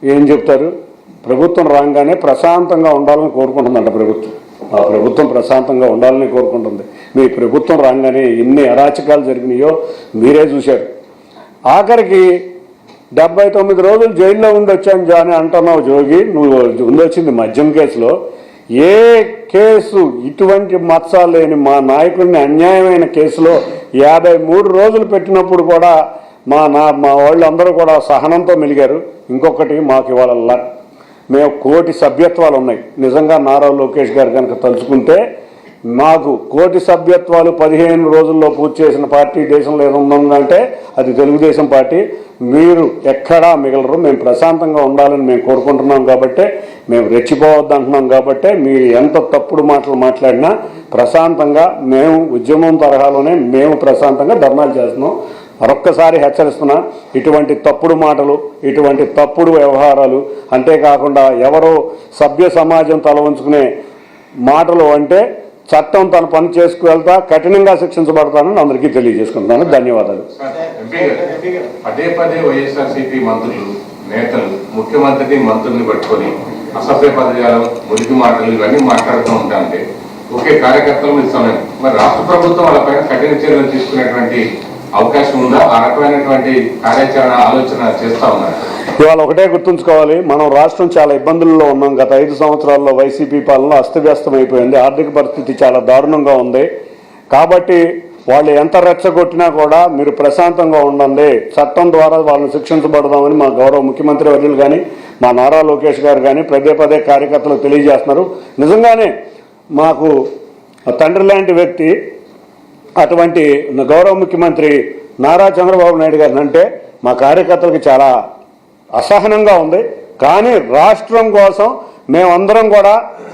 ఏం చెప్తారు? ప్రభుత్వం రాగానే ప్రశాంతంగా ఉండాలని కోరుకుంటుందంట ప్రభుత్వం. ఆ ప్రభుత్వం ప్రశాంతంగా ఉండాలని కోరుకుంటుంది. మీ ప్రభుత్వం రాగానే ఎన్ని అరాచకాలు జరిగినాయో మీరే చూశారు. ఆఖరికి 79 రోజులు జైల్లో ఉండొచ్చాను జాని అంటున్నావు జోగి. నువ్వు ఉండొచ్చింది మద్యం కేసులో. ఏ కేసు ఇటువంటి మచ్చ లేని మా నాయకుడిని అన్యాయమైన కేసులో 53 రోజులు పెట్టినప్పుడు కూడా మా వాళ్ళందరూ కూడా సహనంతో మెలిగారు. ఇంకొకటి, మాకు ఇవాళ మేము కోటి సభ్యత్వాలు ఉన్నాయి. నిజంగా నారా లోకేష్ గారు కనుక తలుచుకుంటే మాకు కోటి సభ్యత్వాలు 15 రోజుల్లో పూర్తి చేసిన పార్టీ దేశంలో ఏముందంటే అది తెలుగుదేశం పార్టీ. మీరు ఎక్కడా మిగలరు. మేము ప్రశాంతంగా ఉండాలని మేము కోరుకుంటున్నాం కాబట్టి, మేము రెచ్చిపోవద్దు అంటున్నాం కాబట్టి, మీరు ఎంత తప్పుడు మాటలు మాట్లాడినా ప్రశాంతంగా మేము ఉద్యమం తరహాలోనే మేము ప్రశాంతంగా ధర్నాలు చేస్తున్నాం. మరొక్కసారి హెచ్చరిస్తున్నా, ఇటువంటి తప్పుడు మాటలు, ఇటువంటి తప్పుడు వ్యవహారాలు, అంతేకాకుండా ఎవరో సభ్య సమాజం తల ఉంచుకునే మాటలు అంటే చట్టం తన పని చేసుకువెళ్తా కఠినంగా శిక్షించబడతానని అందరికీ తెలియజేసుకుంటున్నాను. ధన్యవాదాలు. పదే పదే వైఎస్ఆర్సీపీ మంత్రులు, నేతలు ముఖ్యమంత్రిని మంత్రుల్ని పట్టుకొని అసభ్య పదజాలం, మురికి మాటలు ఇవన్నీ మాట్లాడుతూ ఉంటారంటే ఒకే కార్యకర్తలు ఇస్తామని మరి రాష్ట్ర ప్రభుత్వం వాళ్ళపైన కఠిన చర్యలు తీసుకునేటువంటి అవకాశం ఉందా? ఆ రకమైనటువంటి కార్యాచరణ ఆలోచన చేస్తా ఉన్నారు. ఇవాళ ఒకటే గుర్తుంచుకోవాలి, మనం రాష్ట్రం చాలా ఇబ్బందుల్లో ఉన్నాం. గత 5 సంవత్సరాల్లో వైసీపీ పాలన అస్తవ్యస్తమైపోయింది. ఆర్థిక పరిస్థితి చాలా దారుణంగా ఉంది. కాబట్టి వాళ్ళు ఎంత రెచ్చగొట్టినా కూడా మీరు ప్రశాంతంగా ఉండండి, చట్టం ద్వారా వాళ్ళని శిక్షించబడదామని మా గౌరవ ముఖ్యమంత్రి వర్యులు కానీ మా నారా లోకేష్ గారు కానీ పదే పదే కార్యకర్తలకు తెలియజేస్తున్నారు. నిజంగానే మాకు తండ్రి లాంటి వ్యక్తి అటువంటి గౌరవ ముఖ్యమంత్రి నారా చంద్రబాబు నాయుడు గారిని అంటే మా కార్యకర్తలకు చాలా అసహనంగా ఉంది. కానీ రాష్ట్రం కోసం మేమందరం కూడా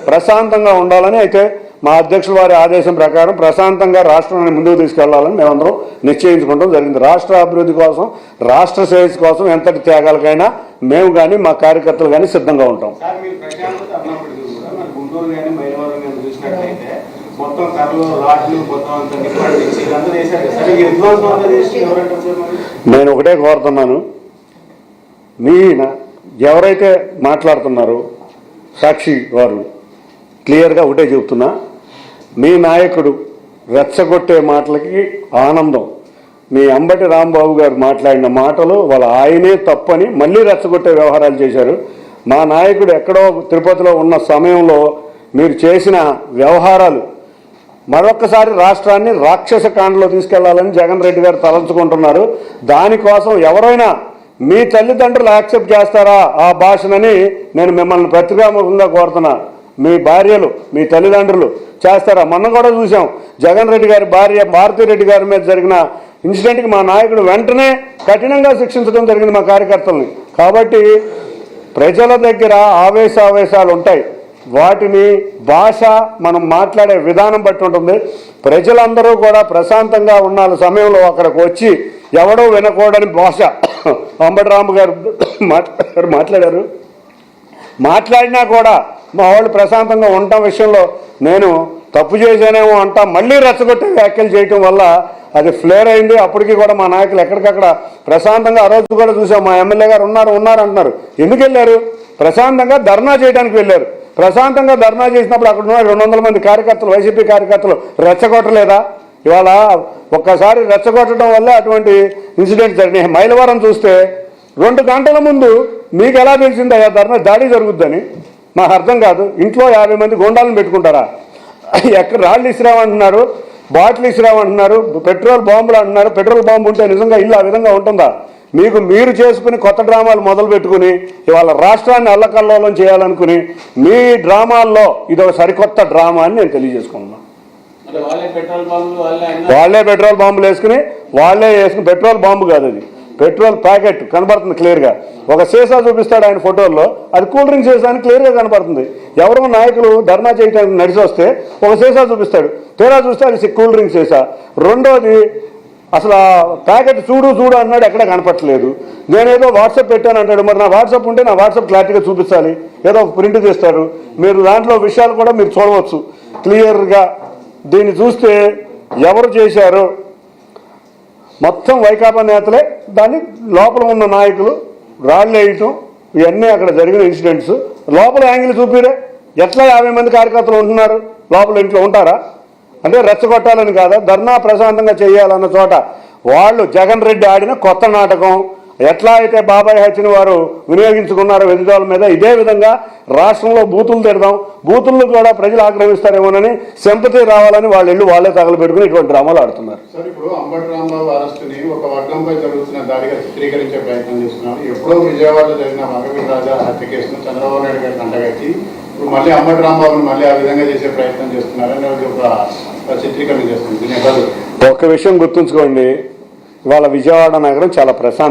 ప్రశాంతంగా ఉండాలని అయితే మా అధ్యక్షుల వారి ఆదేశం ప్రకారం ప్రశాంతంగా రాష్ట్రాన్ని ముందుకు తీసుకెళ్లాలని మేమందరం నిశ్చయించుకోవడం జరిగింది. రాష్ట్ర అభివృద్ధి కోసం, రాష్ట్ర శ్రేయస్సు కోసం ఎంతటి త్యాగాలకైనా మేము కానీ మా కార్యకర్తలు కానీ సిద్ధంగా ఉంటాం. నేను ఒకటే కోరుతున్నాను, ఎవరైతే మాట్లాడుతున్నారో సాక్షి వారు క్లియర్గా ఒకటే చెబుతున్నా, మీ నాయకుడు రెచ్చగొట్టే మాటలకి ఆనందం. మీ అంబటి రాంబాబు గారు మాట్లాడిన మాటలు వాళ్ళ ఆయనే తప్పని మళ్ళీ రెచ్చగొట్టే వ్యవహారాలు చేశారు. మా నాయకుడు ఎక్కడో తిరుపతిలో ఉన్న సమయంలో మీరు చేసిన వ్యవహారాలు మరొక్కసారి రాష్ట్రాన్ని రాక్షస కాండలో తీసుకెళ్లాలని జగన్ రెడ్డి గారు తలంచుకుంటున్నారు. దానికోసం ఎవరైనా మీ తల్లిదండ్రులు యాక్సెప్ట్ చేస్తారా ఆ భాషనని నేను మిమ్మల్ని పత్రికాముఖంగా కోరుతున్నా. మీ భార్యలు, మీ తల్లిదండ్రులు చేస్తారా? మొన్న కూడా చూసాం, జగన్ రెడ్డి గారి భార్య భారతిరెడ్డి గారి మీద జరిగిన ఇన్సిడెంట్కి మా నాయకుడు వెంటనే కఠినంగా శిక్షించడం జరిగింది మా కార్యకర్తల్ని. కాబట్టి ప్రజల దగ్గర ఆవేశాలు ఉంటాయి. వాటిని భాష మనం మాట్లాడే విధానం బట్టి ఉంటుంది. ప్రజలందరూ కూడా ప్రశాంతంగా ఉన్న సమయంలో అక్కడికి వచ్చి ఎవడో వినకూడని భాష అంబటి రాంబు గారు మాట్లాడారు. మాట్లాడినా కూడా మా వాళ్ళు ప్రశాంతంగా ఉండటం విషయంలో నేను తప్పు చేశానేమో అంటా మళ్ళీ రెచ్చగొట్టే వ్యాఖ్యలు చేయటం వల్ల అది ఫ్లేర్ అయింది. అప్పటికి కూడా మా నాయకులు ఎక్కడికక్కడ ప్రశాంతంగా, ఆ రోజు కూడా చూసాం, మా ఎమ్మెల్యే గారు ఉన్నారు అంటున్నారు. ఎందుకు వెళ్ళారు? ప్రశాంతంగా ధర్నా చేయడానికి వెళ్ళారు. ప్రశాంతంగా ధర్నా చేసినప్పుడు అక్కడ ఉన్న 200 మంది కార్యకర్తలు, వైసీపీ కార్యకర్తలు రెచ్చగొట్టలేదా? ఇవాళ ఒక్కసారి రెచ్చగొట్టడం వల్ల అటువంటి ఇన్సిడెంట్ జరిగినాయి. మైలవరం చూస్తే 2 గంటల ముందు మీకు ఎలా తెలిసింది అయ్యా ధర్నా దాడి జరుగుద్దని? మాకు అర్థం కాదు. ఇంట్లో 50 మంది గుండాలను పెట్టుకుంటారా? ఎక్కడ రాళ్ళు ఇసిరామంటున్నారు, బాటిల్ ఇసిరామంటున్నారు, పెట్రోల్ బాంబులు అంటున్నారు. పెట్రోల్ బాంబు ఉంటే నిజంగా ఇల్లు ఆ విధంగా ఉంటుందా? మీరు చేసుకుని కొత్త డ్రామాలు మొదలు పెట్టుకుని ఇవాళ రాష్ట్రాన్ని అల్లకల్లోలం చేయాలనుకుని మీ డ్రామాల్లో ఇదొక సరికొత్త డ్రామా అని నేను తెలియజేసుకుంటున్నాను. వాళ్ళే పెట్రోల్ బాంబులు వేసుకుని పెట్రోల్ బాంబు కాదు, అది పెట్రోల్ ప్యాకెట్ కనబడుతుంది క్లియర్గా. ఒక సీసా చూపిస్తాడు ఆయన ఫోటోల్లో, అది కూల్ డ్రింక్ సీసా అని క్లియర్గా కనబడుతుంది. ఎవరో నాయకులు ధర్నా చేయడానికి నడిచి వస్తే ఒక సీసా చూపిస్తాడు, తీరా చూస్తే అది కూల్ డ్రింక్ సీసా. రెండోది అసలు ప్యాకెట్ చూడు అన్నాడు, ఎక్కడ కనపట్టలేదు. నేనేదో వాట్సాప్ పెట్టాను అంటాడు. మరి నా వాట్సాప్ ఉంటే నా వాట్సాప్ క్లారిటీగా చూపించాలి. ఏదో ప్రింట్ చేస్తాడు. మీరు దాంట్లో విషయాలు కూడా మీరు చూడవచ్చు క్లియర్గా. దీన్ని చూస్తే ఎవరు చేశారో మొత్తం వైకాపా నేతలే, దాన్ని లోపల ఉన్న నాయకులు రాళ్ళు వేయటం, ఇవన్నీ అక్కడ జరిగిన ఇన్సిడెంట్స్ లోపల యాంగిల్ చూపిరే. ఎట్లా 50 మంది కార్యకర్తలు ఉంటున్నారు లోపల, ఇంట్లో ఉంటారా? అంటే రెచ్చగొట్టాలని కాదా, ధర్నా ప్రశాంతంగా చేయాలన్న చోట వాళ్ళు జగన్ రెడ్డి ఆడిన కొత్త నాటకం. ఎట్లా అయితే బాబాయ్ హత్యని వారు వినియోగించుకున్నారో వెదిదోల మీద, ఇదే విధంగా రాష్ట్రంలో బూతులు తిడదాం, బూతులను కూడా ప్రజలు ఆక్రమిస్తారేమోనని సింపతి రావాలని వాళ్ళ ఇల్లు వాళ్ళే తగలబెట్టుకుని ఇటువంటి డ్రామాలు ఆడుతున్నారు. సార్, ఇప్పుడు అంబటి రాంబాబు అరెస్టుని ఒక వర్గంపై జరుగుతున్న దాడిగా చిత్రీకరించే ప్రయత్నం చేస్తున్నారు. ఎప్పుడో విజయవాడలో జరిగిన మగవీర్ రాజా హత్య కేసును చంద్రబాబు నాయుడు గారికి అంటగట్టి ఇప్పుడు మళ్ళీ అంబటి రాంబాబుని మళ్ళీ ఆ విధంగా చేసే ప్రయత్నం చేస్తున్నారని ఒక చిత్రీకరణ చేస్తుంది. దీని ఒక విషయం గుర్తుంచుకోండి, ఇవాళ విజయవాడ నగరం చాలా ప్రశాంత